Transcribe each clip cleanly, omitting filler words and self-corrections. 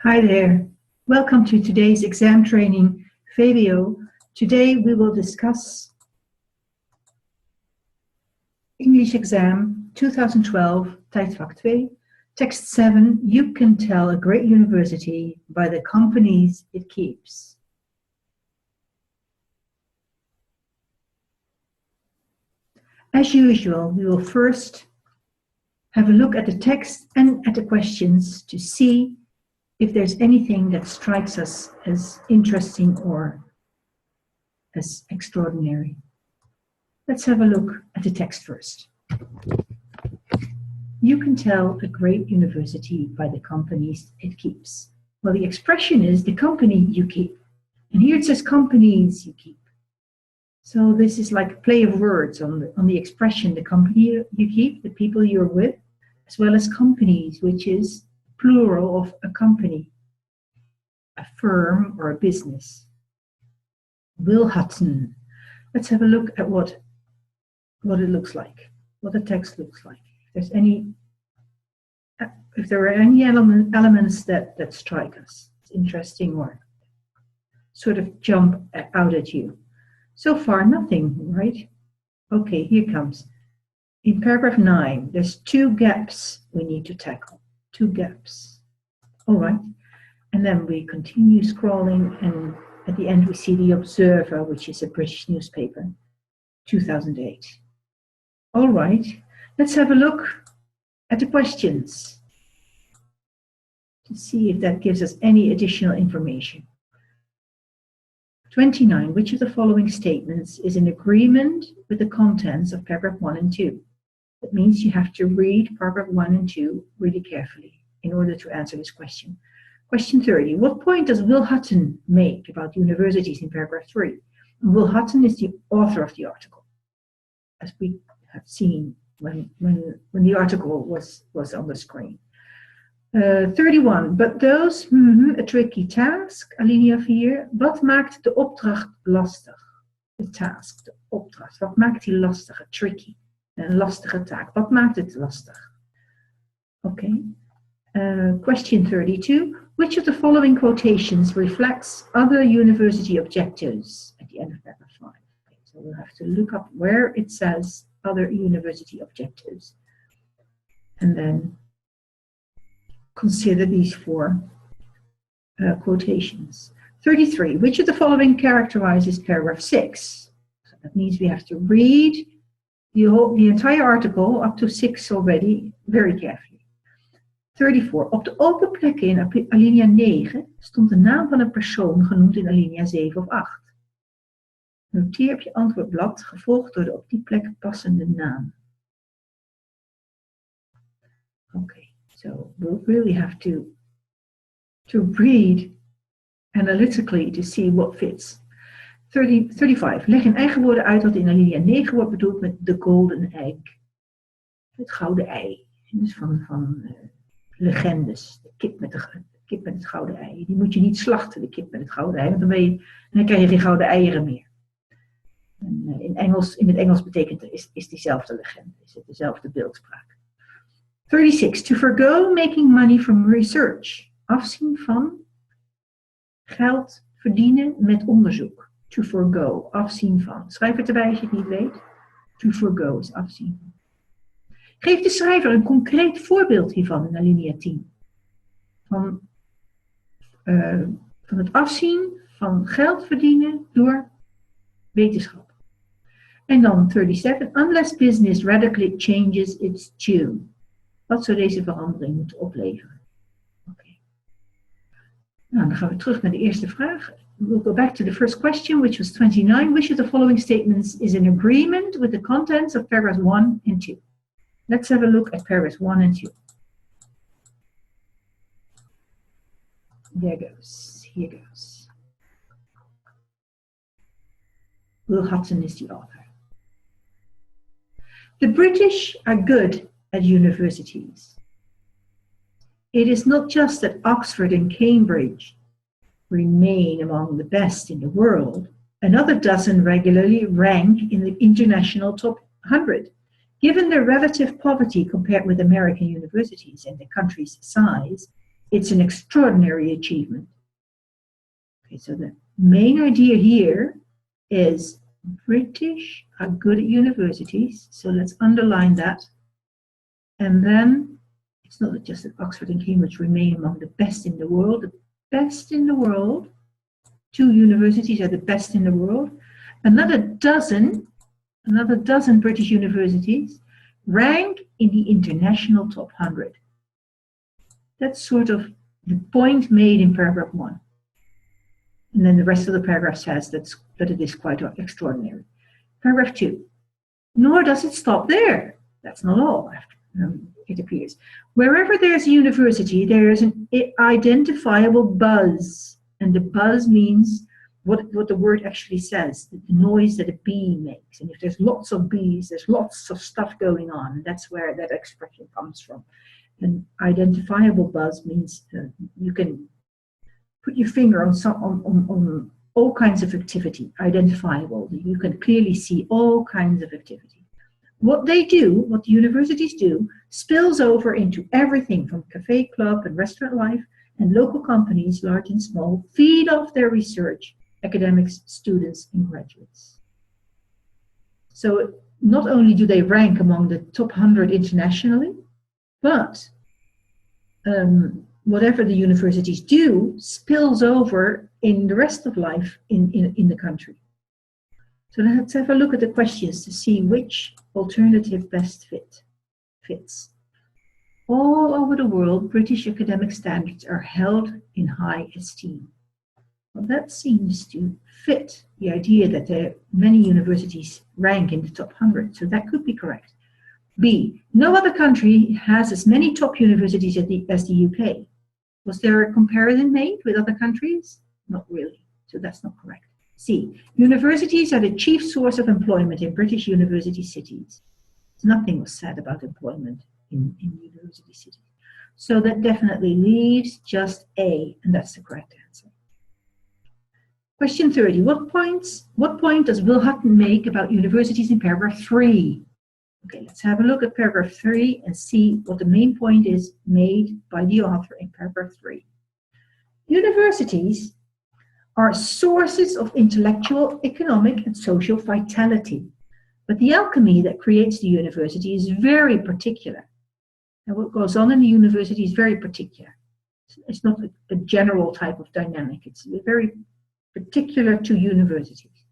Hi there. Welcome to today's exam training video. Today we will discuss English exam 2012, tijdvak 2, text 7. You can tell a great university by the companies it keeps. As usual, we will first have a look at the text and at the questions to see if there's anything that strikes us as interesting or as extraordinary. Let's have a look at the text first. You can tell a great university by the companies it keeps. Well, the expression is the company you keep. And here it says companies you keep. So this is like a play of words on the expression, the company you keep, the people you're with, as well as companies, which is plural of a company, a firm or a business. Wilhatten. Let's have a look at what it looks like, what the text looks like. If there are any elements that strike us, it's interesting or sort of jump out at you. So far, nothing, right? Okay, here comes. In paragraph 9, there's 2 gaps we need to tackle. 2 gaps. All right. And then we continue scrolling, and at the end we see the Observer, which is a British newspaper, 2008. All right. Let's have a look at the questions to see if that gives us any additional information. 29. Which of the following statements is in agreement with the contents of paragraph 1 and 2? That means you have to read paragraph 1 and 2 really carefully in order to answer this question. Question 30. What point does Wilhatten make about universities in paragraph 3? Wilhatten is the author of the article, as we have seen when the article was on the screen. 31. But those, a tricky task, alinea 4. Wat maakt de opdracht lastig? De task, de opdracht. Wat maakt die lastig? Tricky. Een lastige taak. Wat maakt het lastig? Okay. Question 32. Which of the following quotations reflects other university objectives at the end of paragraph 5? Okay, so we'll have to look up where it says other university objectives and then consider these 4 quotations. 33. Which of the following characterizes paragraph 6? So that means we have to read the entire article up to 6 already very carefully. 34. Op de open plekken in alinea 9 stond de naam van een persoon genoemd in alinea 7 of 8. Noteer op je antwoordblad, gevolgd door de op die plek passende naam. Okay, so we'll really have to read analytically to see what fits. 35. Leg in eigen woorden uit wat in alinea 9 wordt bedoeld met the golden egg. Het gouden ei. Dus van legendes. De kip met het gouden ei. Die moet je niet slachten, de kip met het gouden ei, want dan krijg je geen gouden eieren meer. En in het Engels betekent is diezelfde legende, is het dezelfde beeldspraak. 36. To forgo making money from research. Afzien van geld verdienen met onderzoek. To forgo, afzien van. Schrijf het erbij als je het niet weet. To forgo is afzien van. Geef de schrijver een concreet voorbeeld hiervan in alinea 10. Van het afzien van geld verdienen door wetenschap. En dan 37. Unless business radically changes its tune. Wat zou deze verandering moeten opleveren? Okay. Nou, dan gaan we terug naar de eerste vraag. We'll go back to the first question, which was 29. Which of the following statements is in agreement with the contents of paragraphs 1 and 2? Let's have a look at paragraphs 1 and 2. There goes. Here goes. Wilhatten is the author. The British are good at universities. It is not just that Oxford and Cambridge remain among the best in the world. Another dozen regularly rank in the international top 100. Given their relative poverty compared with American universities and the country's size, it's an extraordinary achievement. Okay, so the main idea here is British are good at universities, so let's underline that. And then it's not just that Oxford and Cambridge remain among the best in the world. The best in the world, 2 universities are the best in the world. Another dozen British universities rank in the international top 100. That's sort of the point made in paragraph 1. And then the rest of the paragraph says that it is quite extraordinary. Paragraph 2. Nor does it stop there. That's not all, it appears. Wherever there's a university, there is an identifiable buzz. And the buzz means what the word actually says, the noise that a bee makes. And if there's lots of bees, there's lots of stuff going on. That's where that expression comes from. An identifiable buzz means you can put your finger on all kinds of activity, identifiable. You can clearly see all kinds of activity. What they do, what the universities do, spills over into everything from cafe, club, and restaurant life, and local companies, large and small, feed off their research, academics, students, and graduates. So not only do they rank among the top 100 internationally, but whatever the universities do spills over in the rest of life in the country. So let's have a look at the questions to see which alternative best fits. All over the world, British academic standards are held in high esteem. Well, that seems to fit the idea that many universities rank in the top 100, so that could be correct. B, no other country has as many top universities as the UK. Was there a comparison made with other countries? Not really, so that's not correct. C, universities are the chief source of employment in British university cities. Nothing was said about employment in university cities. So that definitely leaves just A, and that's the correct answer. Question 30, what point does Will Hutton make about universities in paragraph 3? Okay, let's have a look at paragraph 3 and see what the main point is made by the author in paragraph 3. Universities are sources of intellectual, economic, and social vitality. But the alchemy that creates the university is very particular. And what goes on in the university is very particular. It's not a general type of dynamic. It's very particular to universities.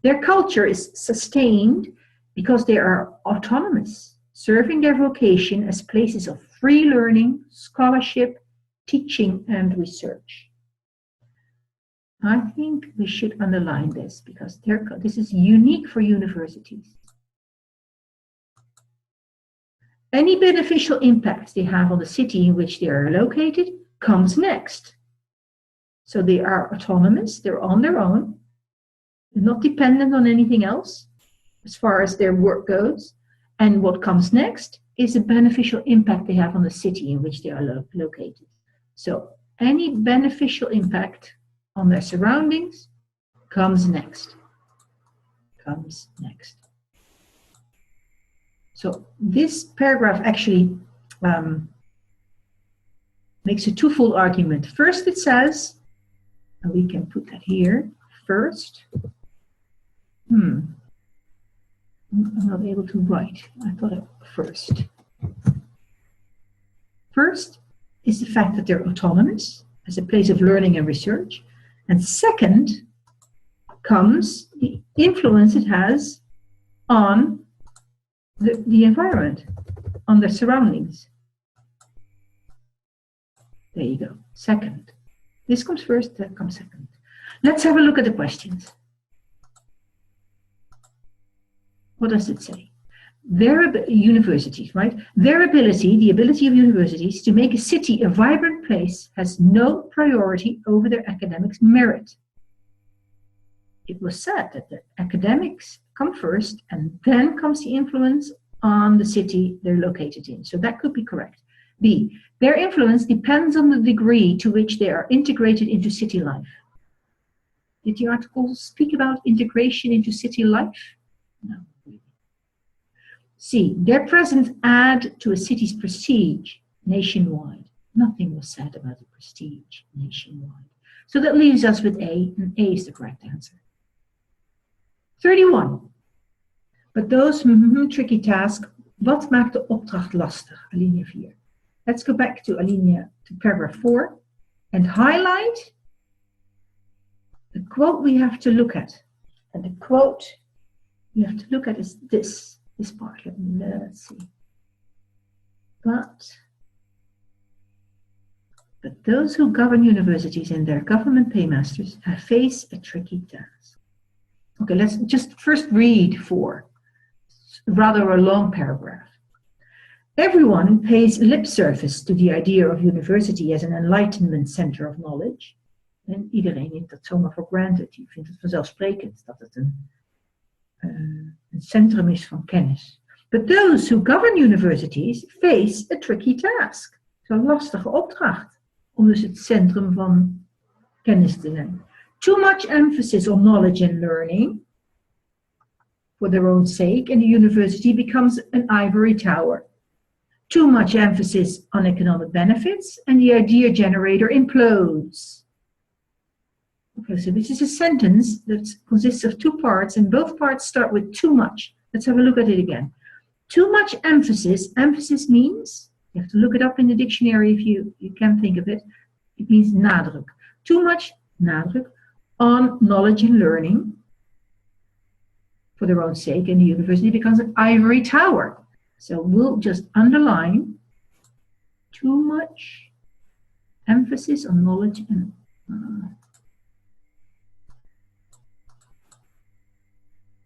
Their culture is sustained because they are autonomous, serving their vocation as places of free learning, scholarship, teaching, and research. I think we should underline this because this is unique for universities. Any beneficial impact they have on the city in which they are located comes next. So they are autonomous, they're on their own, they're not dependent on anything else as far as their work goes. And what comes next is the beneficial impact they have on the city in which they are located. So any beneficial impact on their surroundings comes next. So this paragraph actually makes a twofold argument. First, it says, and we can put that here, first. I'm not able to write. I thought it first. First is the fact that they're autonomous as a place of learning and research. And second comes the influence it has on the environment, on the surroundings. There you go. Second. This comes first, that comes second. Let's have a look at the questions. What does it say? Universities, right? The ability of universities to make a city a vibrant place has no priority over their academics' merit. It was said that the academics come first and then comes the influence on the city they're located in. So that could be correct. B, their influence depends on the degree to which they are integrated into city life. Did the article speak about integration into city life? No. C, their presence add to a city's prestige nationwide. Nothing was said about the prestige nationwide. So that leaves us with A, and A is the correct answer. 31. But those tricky task, wat maakt de opdracht lastig? Alinea 4. Let's go back to paragraph 4 and highlight the quote we have to look at. And the quote we have to look at is this part. Let's see. But those who govern universities and their government paymasters have faced a tricky task. Okay, let's just first read 4. Rather a long paragraph. Everyone pays lip service to the idea of university as an enlightenment center of knowledge. En iedereen neemt dat zomaar voor granted. Je vindt het vanzelfsprekend dat het een centrum is van kennis. But those who govern universities face a tricky task. Zo'n lastige opdracht om dus het centrum van kennis te zijn. Too much emphasis on knowledge and learning for their own sake, and the university becomes an ivory tower. Too much emphasis on economic benefits, and the idea generator implodes. Okay, so this is a sentence that consists of 2 parts, and both parts start with too much. Let's have a look at it again. Too much emphasis. Emphasis means, you have to look it up in the dictionary if you can think of it. It means nadruk. Too much nadruk on knowledge and learning for their own sake, and the university becomes an ivory tower. So we'll just underline too much emphasis on knowledge and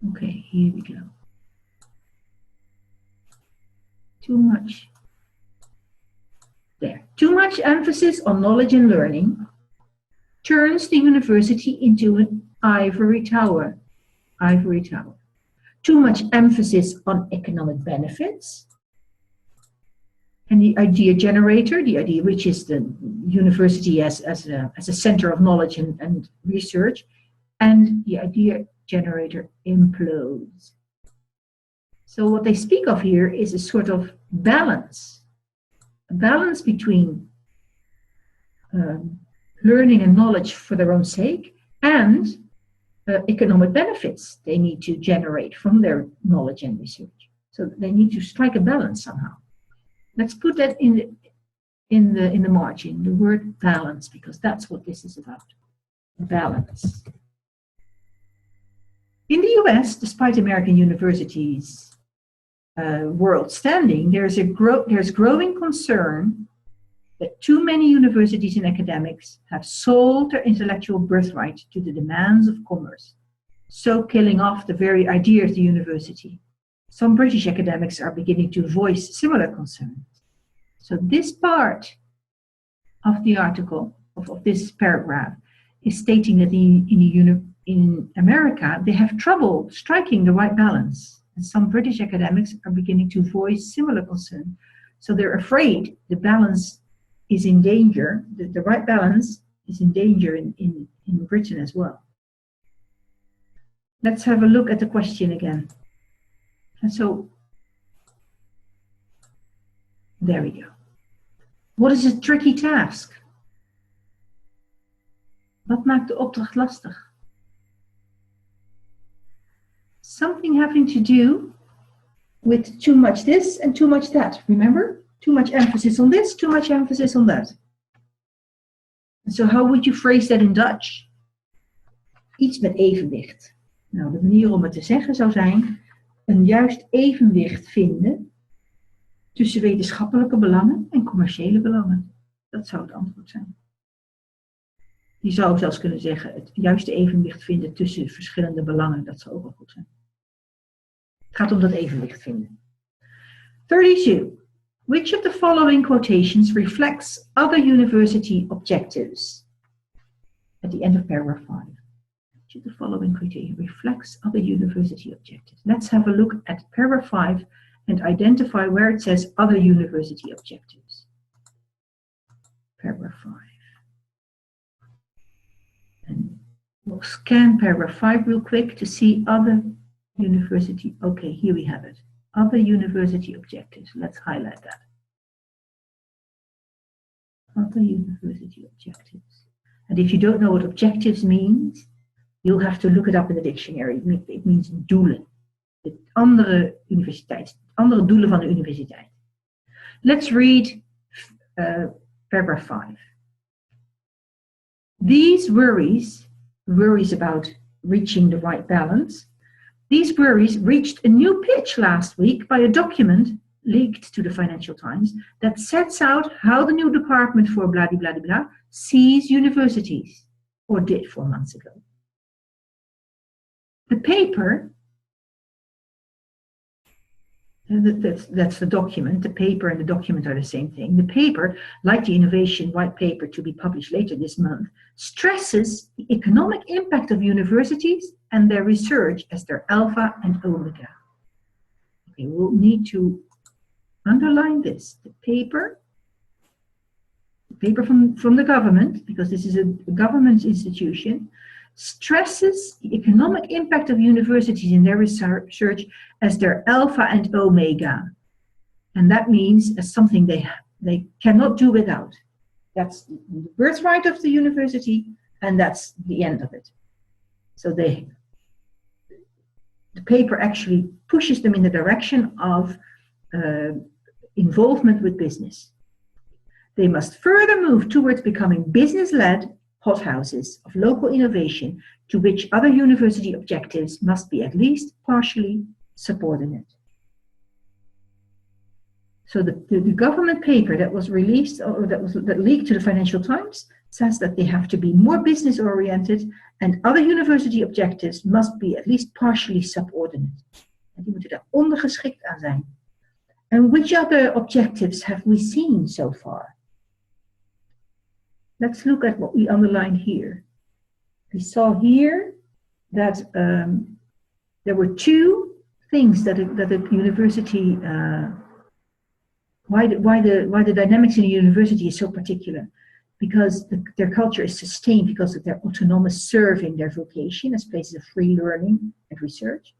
okay, here we go. Too much. There. Too much emphasis on knowledge and learning turns the university into an ivory tower. Ivory tower. Too much emphasis on economic benefits. And the idea generator, the idea which is the university as a center of knowledge and research, and the idea generator implodes. So what they speak of here is a sort of balance. A balance between learning and knowledge for their own sake and economic benefits they need to generate from their knowledge and research. So they need to strike a balance somehow. Let's put that in the margin, the word balance, because that's what this is about. Balance. In the US, despite American universities' world standing, there's growing concern that too many universities and academics have sold their intellectual birthright to the demands of commerce, so killing off the very idea of the university. Some British academics are beginning to voice similar concerns. So this part of the article, of this paragraph, is stating that in America, they have trouble striking the right balance. And some British academics are beginning to voice similar concerns. So they're afraid the balance is in danger, the right balance is in danger in Britain as well. Let's have a look at the question again. And so, there we go. What is a tricky task? Wat maakt de opdracht lastig? Something having to do with too much this and too much that, remember? Too much emphasis on this, too much emphasis on that. And so how would you phrase that in Dutch? Iets met evenwicht. Nou, de manier om het te zeggen zou zijn een juist evenwicht vinden tussen wetenschappelijke belangen en commerciële belangen. Dat zou het antwoord zijn. Je zou zelfs kunnen zeggen het juiste evenwicht vinden tussen verschillende belangen. Dat zou ook wel goed zijn. Het gaat om dat evenwicht vinden. 32. Which of the following quotations reflects other university objectives? At the end of paragraph 5. Which of the following quotation reflects other university objectives? Let's have a look at paragraph 5 and identify where it says other university objectives. Paragraph 5. And we'll scan paragraph 5 real quick to see other university. Okay, here we have it. Other university objectives. Let's highlight that. Other university objectives. And if you don't know what objectives means, you'll have to look it up in the dictionary. It means doelen. De andere doelen van de universiteit. Let's read paragraph 5. These worries about reaching the right balance, these worries reached a new pitch last week by a document leaked to the Financial Times that sets out how the new department for blah blah blah blah sees universities, or did 4 months ago. The paper, that's the document, the paper and the document are the same thing. The paper, like the innovation white paper to be published later this month, stresses the economic impact of universities and their research as their alpha and omega. Okay, we'll need to underline this. The paper from the government, because this is a government institution, stresses the economic impact of universities in their research as their alpha and omega. And that means as something they cannot do without. That's the birthright of the university, and that's the end of it. So the paper actually pushes them in the direction of involvement with business. They must further move towards becoming business-led hothouses of local innovation to which other university objectives must be at least partially subordinate. So the government paper that was released, or that leaked to the Financial Times, says that they have to be more business-oriented and other university objectives must be at least partially subordinate. En die moeten daar ondergeschikt aan zijn. And which other objectives have we seen so far? Let's look at what we underlined here. We saw here that there were 2 things that a university, why the dynamics in a university is so particular. Because their culture is sustained because of their autonomous serving their vocation as places of free learning and research.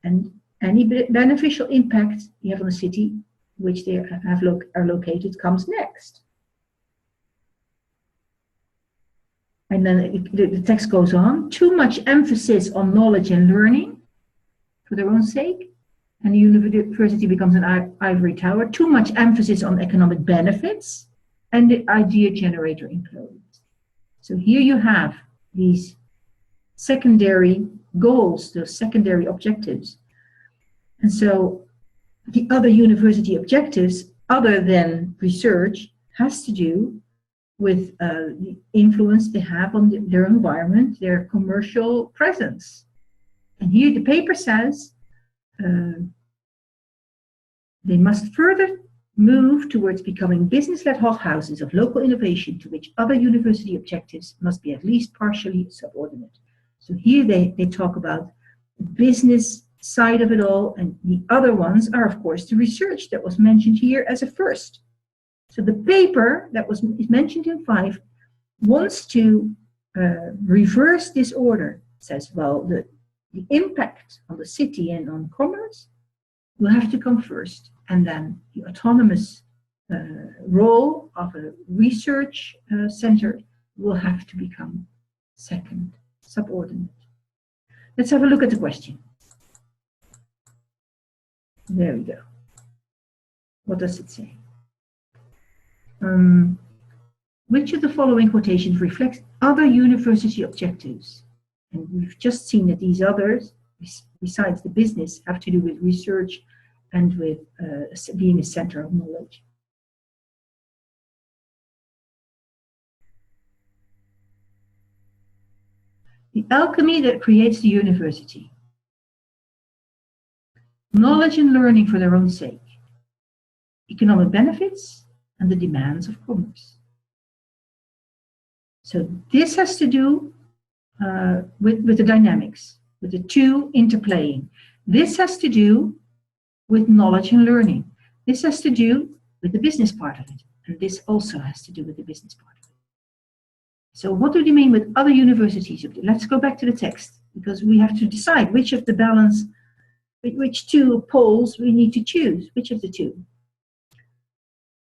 And any beneficial impact you have on the city which they are located comes next. And then the text goes on. Too much emphasis on knowledge and learning for their own sake, and the university becomes an ivory tower. Too much emphasis on economic benefits, and the idea generator implodes. So here you have these secondary goals, those secondary objectives. And so the other university objectives, other than research, has to do with the influence they have on their environment, their commercial presence. And here the paper says they must further move towards becoming business-led hothouses of local innovation to which other university objectives must be at least partially subordinate. So here they talk about the business side of it all, and the other ones are, of course, the research that was mentioned here as a first. So the paper that is mentioned in 5 wants to reverse this order. It says, well, the impact on the city and on commerce will have to come first, and then the autonomous role of a research center will have to become second, subordinate. Let's have a look at the question. There we go. What does it say? Which of the following quotations reflects other university objectives? And we've just seen that these others, besides the business, have to do with research and with being a center of knowledge. The alchemy that creates the university. Knowledge and learning for their own sake. Economic benefits and the demands of commerce. So this has to do with the dynamics, with the 2 interplaying. This has to do with knowledge and learning. This has to do with the business part of it. And this also has to do with the business part of it. So what do they mean with other universities? Let's go back to the text, because we have to decide which of the balance, which 2 poles we need to choose, which of the 2.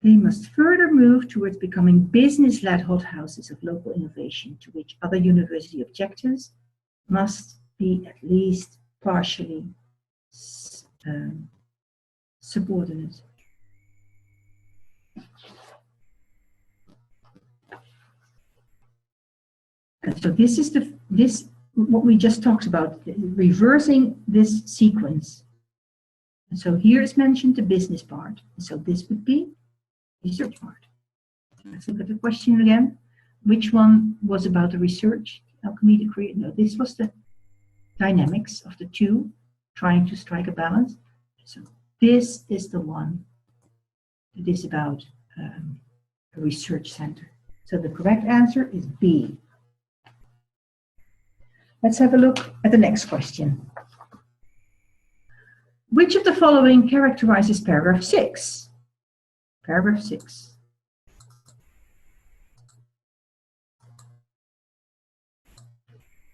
They must further move towards becoming business-led hothouses of local innovation, to which other university objectives must be at least partially subordinate. And so this is what we just talked about, reversing this sequence. And so here is mentioned the business part. And so this would be research part. Let's look at the question again. Which one was about the research? Alchemy, the create? No, this was the dynamics of the two trying to strike a balance. So this is the one that is about a research center. So the correct answer is B. Let's have a look at the next question. Which of the following characterizes paragraph 6? Paragraph 6.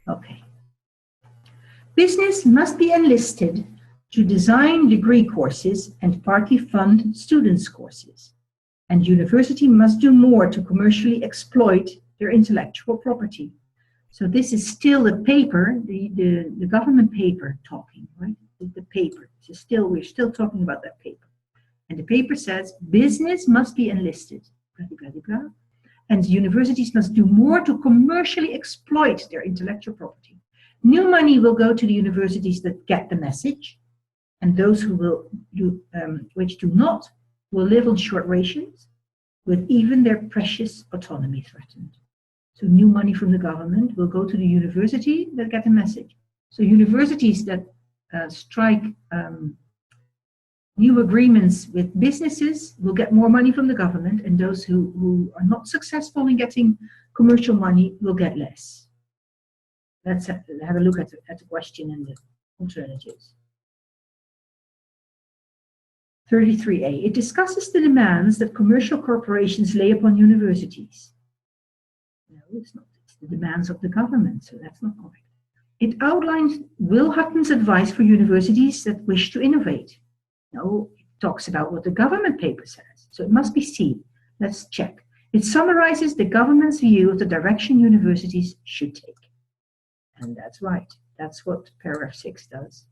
Okay. Business must be enlisted to design degree courses and partly fund students' courses. And university must do more to commercially exploit their intellectual property. So this is still a paper, the government paper talking, right? The paper. So we're still talking about that paper. And the paper says business must be enlisted, blah, blah, blah, blah, and universities must do more to commercially exploit their intellectual property. New money will go to the universities that get the message, and those who will which do not will live on short rations, with even their precious autonomy threatened. So new money from the government will go to the university that get the message. So universities that strike new agreements with businesses will get more money from the government, and those who are not successful in getting commercial money will get less. Let's have a look at the question and the alternatives. 33a. It discusses the demands that commercial corporations lay upon universities. No, it's not. It's the demands of the government, so that's not correct. It outlines Will Hutton's advice for universities that wish to innovate. No, it talks about what the government paper says, so it must be C. Let's check. It summarizes the government's view of the direction universities should take. And that's right. That's what paragraph 6 does.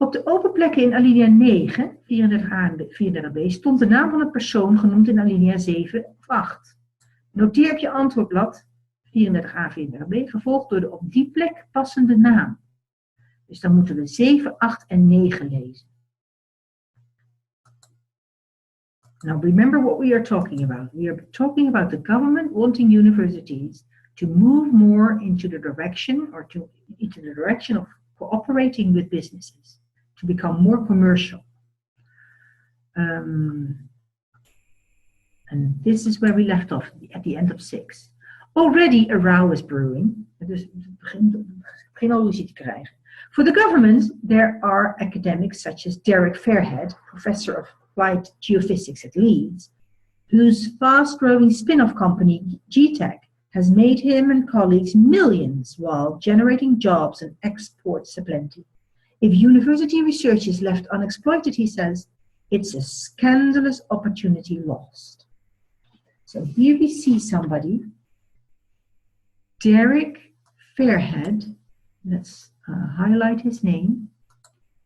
Op de open plekken in alinea 9, 34a en 34b, stond de naam van een persoon genoemd in alinea 7 of 8. Noteer op je antwoordblad 34a, 34b, gevolgd door de op die plek passende naam. Dus dan moeten we 7, 8 en 9 lezen. Now remember what we are talking about. We are talking about the government wanting universities to move more into the direction of cooperating with businesses, to become more commercial. And this is where we left off at the end of 6. Already a row is brewing. Dus het begint al ruzie te krijgen. For the government, there are academics such as Derek Fairhead, professor of applied geophysics at Leeds, whose fast-growing spin-off company, GTEC, has made him and colleagues millions while generating jobs and exports aplenty. If university research is left unexploited, he says, it's a scandalous opportunity lost. So here we see somebody, Derek Fairhead, let's highlight his name.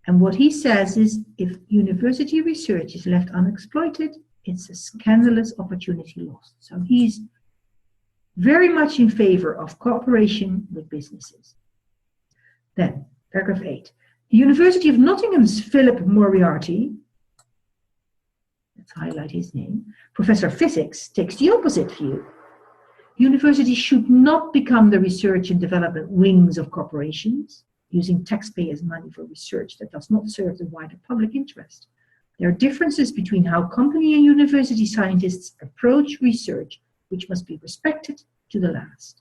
And what he says is, if university research is left unexploited, it's a scandalous opportunity lost. So he's very much in favor of cooperation with businesses. Then, paragraph 8. The University of Nottingham's Philip Moriarty, let's highlight his name, professor of physics, takes the opposite view. Universities should not become the research and development wings of corporations, using taxpayers' money for research that does not serve the wider public interest. There are differences between how company and university scientists approach research, which must be respected to the last.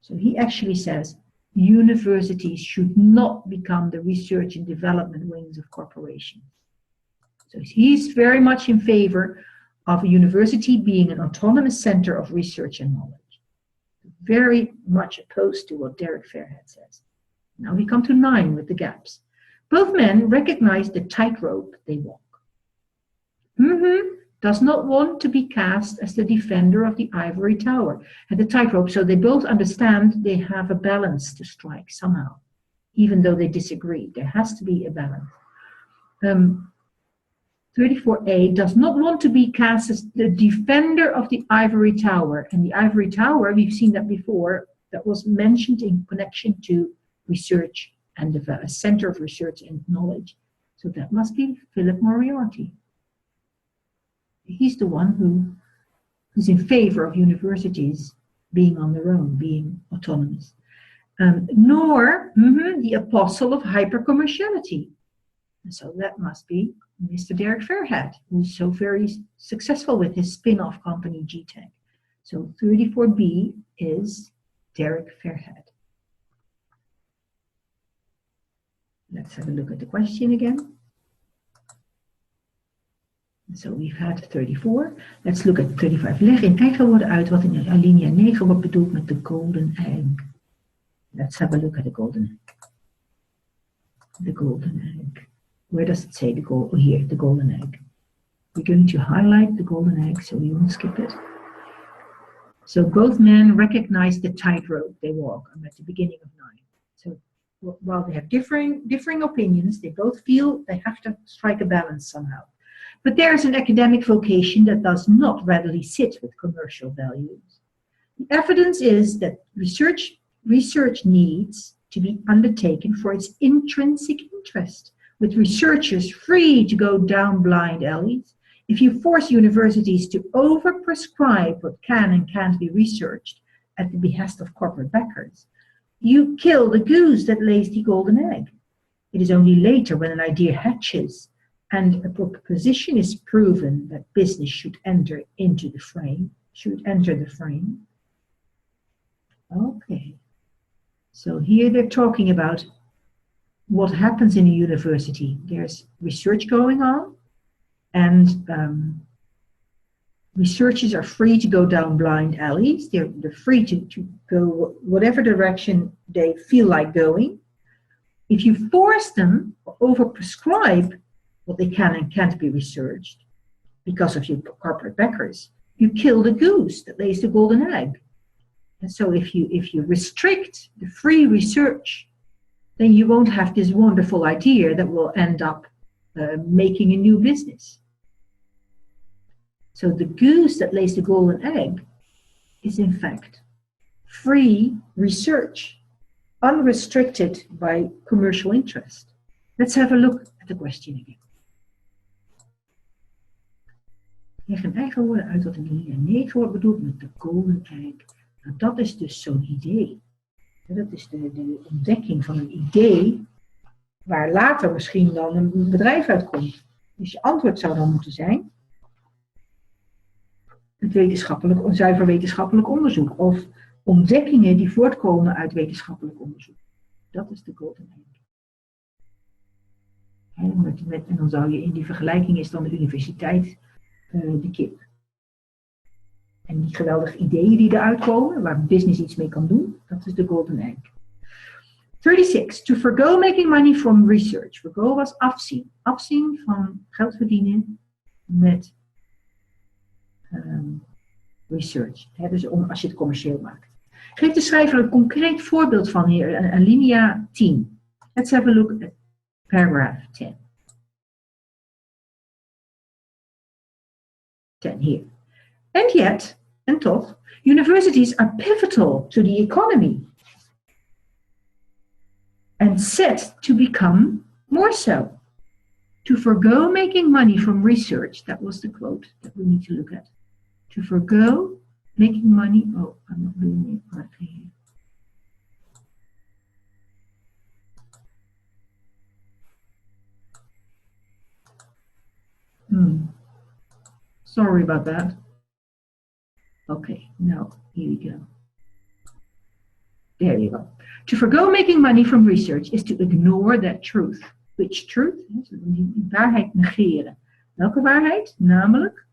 So he actually says universities should not become the research and development wings of corporations. So he's very much in favor of a university being an autonomous center of research and knowledge. Very much opposed to what Derek Fairhead says. Now we come to 9 with the gaps. Both men recognize the tightrope they walk. Does not want to be cast as the defender of the ivory tower and the tightrope. So they both understand they have a balance to strike somehow, even though they disagree. There has to be a balance. 34a does not want to be cast as the defender of the ivory tower. And the ivory tower, we've seen that before, that was mentioned in connection to research and a center of research and knowledge. So that must be Philip Moriarty. He's the one who's in favor of universities being on their own, being autonomous. Nor the apostle of hypercommerciality. And so that must be Mr. Derek Fairhead, who's so very successful with his spin-off company, GTech. So 34B is Derek Fairhead. Let's have a look at the question again. So we've had 34. Let's look at 35. Leg in eigen woorden uit wat in alinea 9 wordt bedoeld met de golden egg. Let's have a look at the golden egg. The golden egg. Where does it say the gold? Oh, here, the golden egg. We're going to highlight the golden egg so we won't skip it. So both men recognize the tightrope they walk. I'm at the beginning of 9. So while they have differing opinions, they both feel they have to strike a balance somehow. But there is an academic vocation that does not readily sit with commercial values. The evidence is that research needs to be undertaken for its intrinsic interest, with researchers free to go down blind alleys. If you force universities to overprescribe what can and can't be researched at the behest of corporate backers, you kill the goose that lays the golden egg. It is only later, when an idea hatches and a proposition is proven, that business should enter the frame. Okay. So here they're talking about what happens in a university. There's research going on, and researchers are free to go down blind alleys. They're free to go whatever direction they feel like going. If you force them or overprescribe what they can and can't be researched because of your corporate backers, you kill the goose that lays the golden egg. And so if you restrict the free research, then you won't have this wonderful idea that will end up making a new business. So the goose that lays the golden egg is in fact free research, unrestricted by commercial interest. Let's have a look at the question again. Leg in eigen woorden uit wat in alinea 9 wordt bedoeld met de golden egg. Nou, dat is dus zo'n idee. Dat is de ontdekking van een idee waar later misschien dan een bedrijf uitkomt. Dus je antwoord zou dan moeten zijn een zuiver wetenschappelijk onderzoek of ontdekkingen die voortkomen uit wetenschappelijk onderzoek. Dat is de golden egg. En dan zou je in die vergelijking is dan de universiteit de kip. En die geweldige ideeën die eruit komen, waar business iets mee kan doen, dat is de golden egg. 36. To forgo making money from research. Forgo was afzien. Afzien van geld verdienen met research. Dus als je het commercieel maakt. Geef de schrijver een concreet voorbeeld van hier, alinea 10. Let's have a look at paragraph 10. 10 here. And yet, en toch, universities are pivotal to the economy and set to become more so. To forgo making money from research, that was the quote that we need to look at. To forgo making money, oh, I'm not doing it correctly here. Sorry about that. Okay, now here we go. There you go. To forgo making money from research is to ignore that truth. Which truth? Die waarheid negeren. Welke waarheid? Namelijk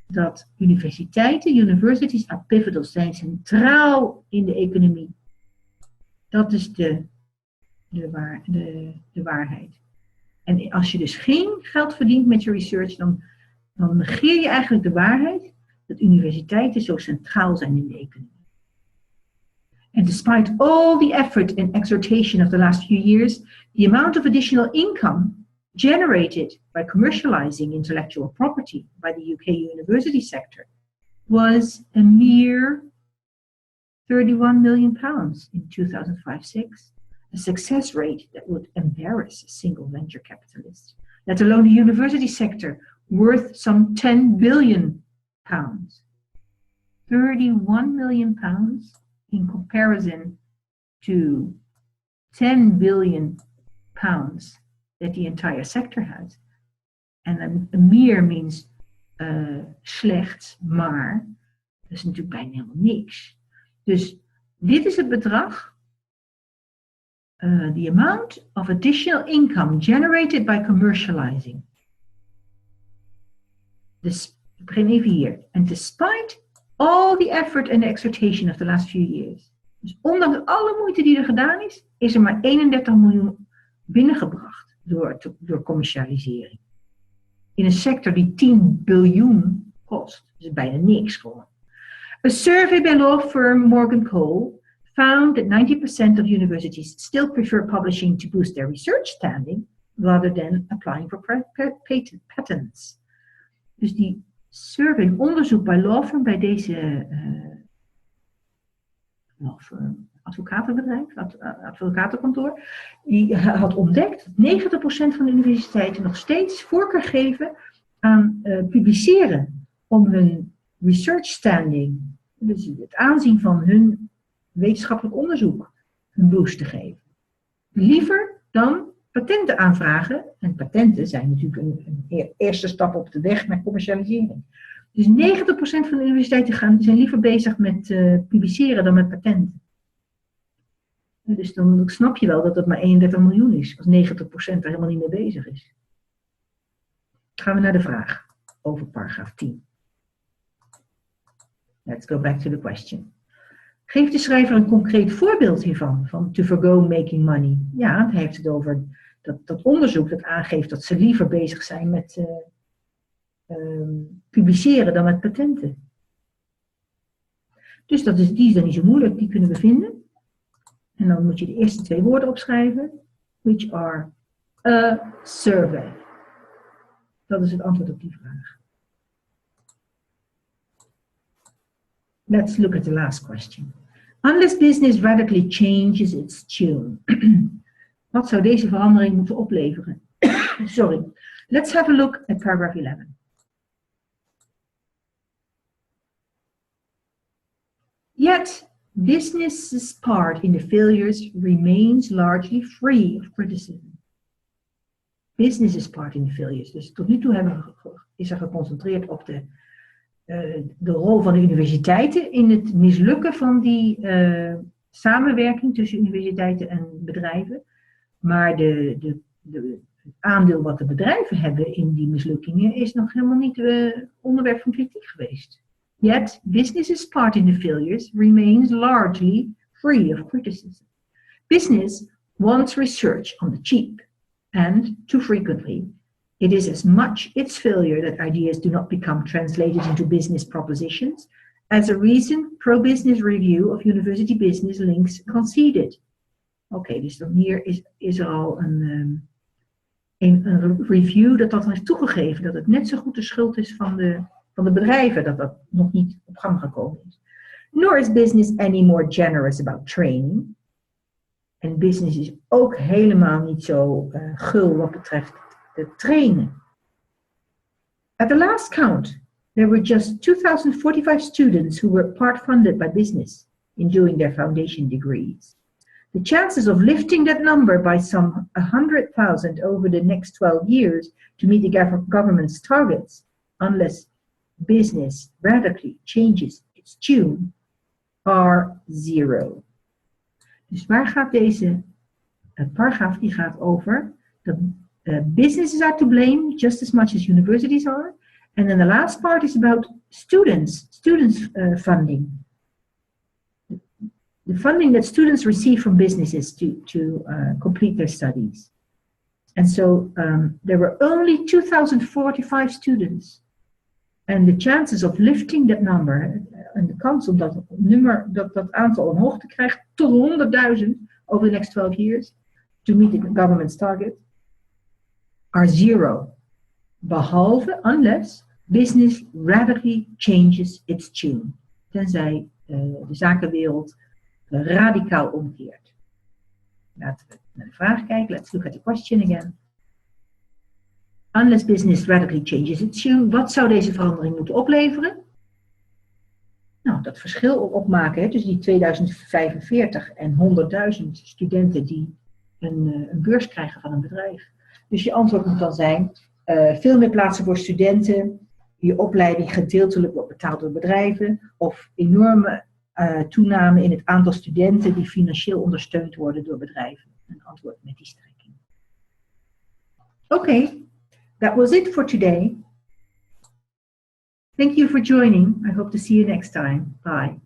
dat universities are pivotal, zijn centraal in de economie. Dat is de waarheid. En als je dus geen geld verdient met je research, dan dan negeer je eigenlijk de waarheid dat universiteiten zo centraal zijn in de economie. And despite all the effort and exhortation of the last few years, the amount of additional income generated by commercializing intellectual property by the UK university sector was a mere £31 million in 2005-6, a success rate that would embarrass a single venture capitalist, let alone the university sector, worth some £10 billion. £31 million in comparison to £10 billion that the entire sector has. And a mere means slecht, maar dat is natuurlijk bijna helemaal niks. Dus dit is het bedrag, the amount of additional income generated by commercializing. Dus ik begin even hier. And despite all the effort and the exhortation of the last few years. Dus ondanks alle moeite die er gedaan is er maar 31 miljoen binnengebracht door commercialisering. In een sector die 10 biljoen kost. Dus bijna niks gewoon. A survey by law firm Morgan Cole found that 90% of universities still prefer publishing to boost their research standing rather than applying for patents. Dus die survey, onderzoek bij law firm, bij deze law firm, advocatenbedrijf, advocatenkantoor, die had ontdekt dat 90% van de universiteiten nog steeds voorkeur geven aan publiceren om hun research standing, dus het aanzien van hun wetenschappelijk onderzoek, een boost te geven. Liever dan patenten aanvragen, en patenten zijn natuurlijk een eerste stap op de weg naar commercialisering. Dus 90% van de universiteiten zijn liever bezig met publiceren dan met patenten. Dus dan snap je wel dat het maar 31 miljoen is, als 90% er helemaal niet mee bezig is. Dan gaan we naar de vraag over paragraaf 10. Let's go back to the question. Geeft de schrijver een concreet voorbeeld hiervan, van to forgo making money? Ja, hij heeft het over dat onderzoek dat aangeeft dat ze liever bezig zijn met publiceren dan met patenten. Dus die is dan niet zo moeilijk, die kunnen we vinden. En dan moet je de eerste twee woorden opschrijven, which are a survey. Dat is het antwoord op die vraag. Let's look at the last question. Unless business radically changes its tune. Wat zou deze verandering moeten opleveren? Sorry. Let's have a look at paragraph 11. Yet, business's part in the failures remains largely free of criticism. Business's part in the failures. Dus tot nu toe is er geconcentreerd op de rol van de universiteiten in het mislukken van die samenwerking tussen universiteiten en bedrijven. Maar het aandeel wat de bedrijven hebben in die mislukkingen is nog helemaal niet onderwerp van kritiek geweest. Yet, business's part in the failures remains largely free of criticism. Business wants research on the cheap, and too frequently, it is as much its failure that ideas do not become translated into business propositions as a recent pro-business review of university business links conceded. Oké, dus dan hier is er al een review dat heeft toegegeven dat het net zo goed de schuld is van de bedrijven dat nog niet op gang gekomen is. Nor is business any more generous about training. En business is ook helemaal niet zo gul wat betreft het trainen. At the last count, there were just 2,045 students who were part-funded by business in doing their foundation degrees. The chances of lifting that number by some 100,000 over the next 12 years to meet the government's targets, unless business radically changes its tune, are zero. Dus waar gaat deze paragraaf? Die gaat over dat businesses are to blame just as much as universities are. And then the last part is about students funding. The funding that students receive from businesses to complete their studies. And so there were only 2,045 students And the chances of lifting that number, en de kans om dat aantal omhoog te krijgen tot 100,000 over the next 12 years to meet the government's target, are zero. Behalve, unless, business radically changes its tune. Tenzij de zakenwereld radicaal omkeert. Laten we naar de vraag kijken. Let's look at the question again. Unless business radically changes its tune. Wat zou deze verandering moeten opleveren? Nou, dat verschil opmaken tussen die 2045 en 100.000 studenten die een beurs krijgen van een bedrijf. Dus je antwoord moet dan zijn, veel meer plaatsen voor studenten, je opleiding gedeeltelijk wordt betaald door bedrijven, of enorme toename in het aantal studenten die financieel ondersteund worden door bedrijven. Een antwoord met die strekking. Oké, that was it for today. Thank you for joining. I hope to see you next time. Bye.